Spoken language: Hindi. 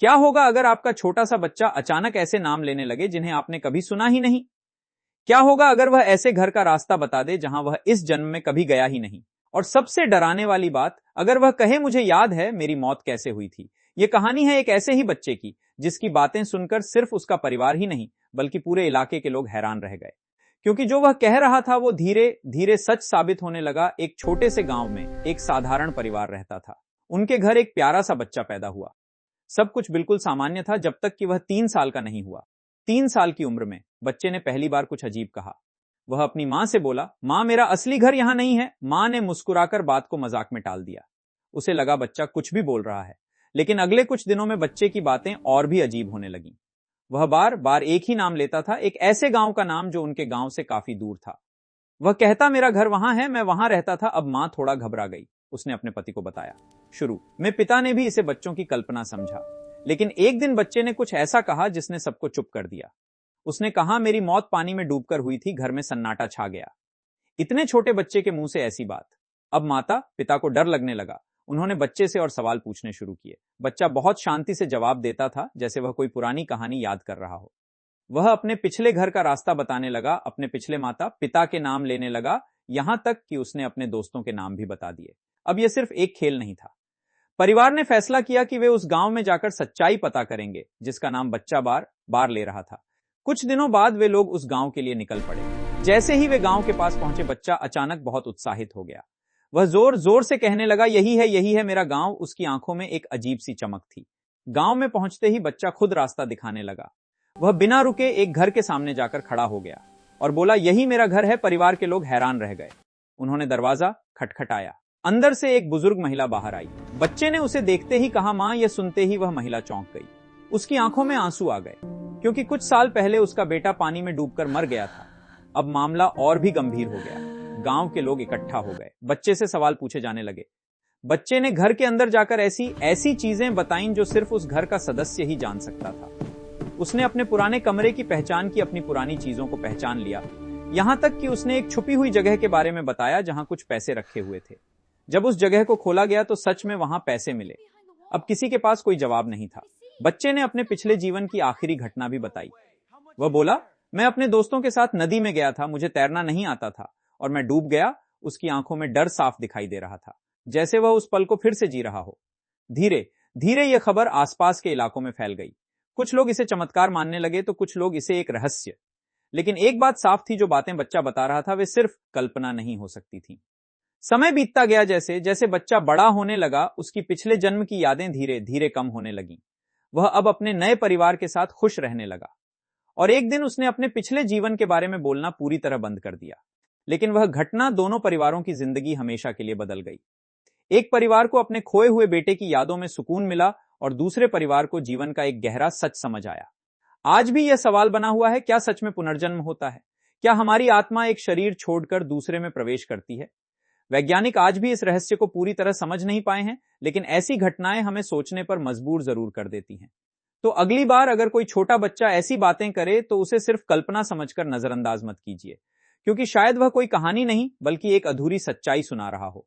क्या होगा अगर आपका छोटा सा बच्चा अचानक ऐसे नाम लेने लगे जिन्हें आपने कभी सुना ही नहीं? क्या होगा अगर वह ऐसे घर का रास्ता बता दे जहां वह इस जन्म में कभी गया ही नहीं? और सबसे डराने वाली बात, अगर वह कहे मुझे याद है मेरी मौत कैसे हुई थी। यह कहानी है एक ऐसे ही बच्चे की जिसकी बातें सुनकर सिर्फ उसका परिवार ही नहीं बल्कि पूरे इलाके के लोग हैरान रह गए, क्योंकि जो वह कह रहा था वो धीरे धीरे सच साबित होने लगा। एक छोटे से गांव में एक साधारण परिवार रहता था। उनके घर एक प्यारा सा बच्चा पैदा हुआ। सब कुछ बिल्कुल सामान्य था जब तक कि वह 3 साल का नहीं हुआ। 3 साल की उम्र में बच्चे ने पहली बार कुछ अजीब कहा। वह अपनी मां से बोला, मां मेरा असली घर यहां नहीं है। मां ने मुस्कुराकर बात को मजाक में टाल दिया। उसे लगा बच्चा कुछ भी बोल रहा है, लेकिन अगले कुछ दिनों में बच्चे की बातें और भी अजीब होने लगीं। वह बार बार एक ही नाम लेता था, एक ऐसे गांव का नाम जो उनके गांव से काफी दूर था। वह कहता मेरा घर वहां है, मैं वहां रहता था। अब मां थोड़ा घबरा गई। उसने अपने पति को बताया। शुरू में पिता ने भी इसे बच्चों की कल्पना समझा, लेकिन एक दिन बच्चे ने कुछ ऐसा कहा जिसने सबको चुप कर दिया। उसने कहा मेरी मौत पानी में डूबकर हुई थी। घर में सन्नाटा छा गया। इतने छोटे बच्चे के मुंह से ऐसी बात। अब माता पिता को डर लगने लगा। उन्होंने बच्चे से और सवाल पूछने शुरू किए। बच्चा बहुत शांति से जवाब देता था, जैसे वह कोई पुरानी कहानी याद कर रहा हो। वह अपने पिछले घर का रास्ता बताने लगा, अपने पिछले माता पिता के नाम लेने लगा, यहां तक कि उसने अपने दोस्तों के नाम भी बता दिए। अब यह सिर्फ एक खेल नहीं था। परिवार ने फैसला किया कि वे उस गांव में जाकर सच्चाई पता करेंगे जिसका नाम बच्चा बार बार ले रहा था। कुछ दिनों बाद वे लोग उस गांव के लिए निकल पड़े। जैसे ही वे गांव के पास पहुंचे, बच्चा अचानक बहुत उत्साहित हो गया। वह जोर जोर से कहने लगा, यही है मेरा गांव। उसकी आंखों में एक अजीब सी चमक थी। गांव में पहुंचते ही बच्चा खुद रास्ता दिखाने लगा। वह बिना रुके एक घर के सामने जाकर खड़ा हो गया और बोला, यही मेरा घर है। परिवार के लोग हैरान रह गए। उन्होंने दरवाजा खटखटाया। अंदर से एक बुजुर्ग महिला बाहर आई। बच्चे ने उसे देखते ही कहा मां। यह सुनते ही वह महिला चौंक गई। उसकी आंखों में आंसू आ गए, क्योंकि कुछ साल पहले उसका बेटा पानी में डूबकर मर गया था। अब मामला और भी गंभीर हो गया। गांव के लोग इकट्ठा हो गए। बच्चे से सवाल पूछे जाने लगे। बच्चे ने घर के अंदर जाकर ऐसी चीजें बताईं जो सिर्फ उस घर का सदस्य ही जान सकता था। उसने अपने पुराने कमरे की पहचान की, अपनी पुरानी चीजों को पहचान लिया, यहां तक कि उसने एक छुपी हुई जगह के बारे में बताया जहां कुछ पैसे रखे हुए थे। जब उस जगह को खोला गया तो सच में वहां पैसे मिले। अब किसी के पास कोई जवाब नहीं था। बच्चे ने अपने पिछले जीवन की आखिरी घटना भी बताई। वह बोला, मैं अपने दोस्तों के साथ नदी में गया था। मुझे तैरना नहीं आता था और मैं डूब गया। उसकी आंखों में डर साफ दिखाई दे रहा था, जैसे वह उस पल को फिर से जी रहा हो। धीरे धीरे यह खबर आसपास के इलाकों में फैल गई। कुछ लोग इसे चमत्कार मानने लगे तो कुछ लोग इसे एक रहस्य। लेकिन एक बात साफ थी, जो बातें बच्चा बता रहा था वे सिर्फ कल्पना नहीं हो सकती थी। समय बीतता गया, जैसे जैसे बच्चा बड़ा होने लगा, उसकी पिछले जन्म की यादें धीरे धीरे कम होने लगीं। वह अब अपने नए परिवार के साथ खुश रहने लगा और एक दिन उसने अपने पिछले जीवन के बारे में बोलना पूरी तरह बंद कर दिया। लेकिन वह घटना दोनों परिवारों की जिंदगी हमेशा के लिए बदल गई। एक परिवार को अपने खोए हुए बेटे की यादों में सुकून मिला और दूसरे परिवार को जीवन का एक गहरा सच समझ आया। आज भी यह सवाल बना हुआ है, क्या सच में पुनर्जन्म होता है? क्या हमारी आत्मा एक शरीर छोड़कर दूसरे में प्रवेश करती है? वैज्ञानिक आज भी इस रहस्य को पूरी तरह समझ नहीं पाए हैं, लेकिन ऐसी घटनाएं हमें सोचने पर मजबूर जरूर कर देती हैं। तो अगली बार अगर कोई छोटा बच्चा ऐसी बातें करे तो उसे सिर्फ कल्पना समझकर नजरअंदाज मत कीजिए, क्योंकि शायद वह कोई कहानी नहीं बल्कि एक अधूरी सच्चाई सुना रहा हो।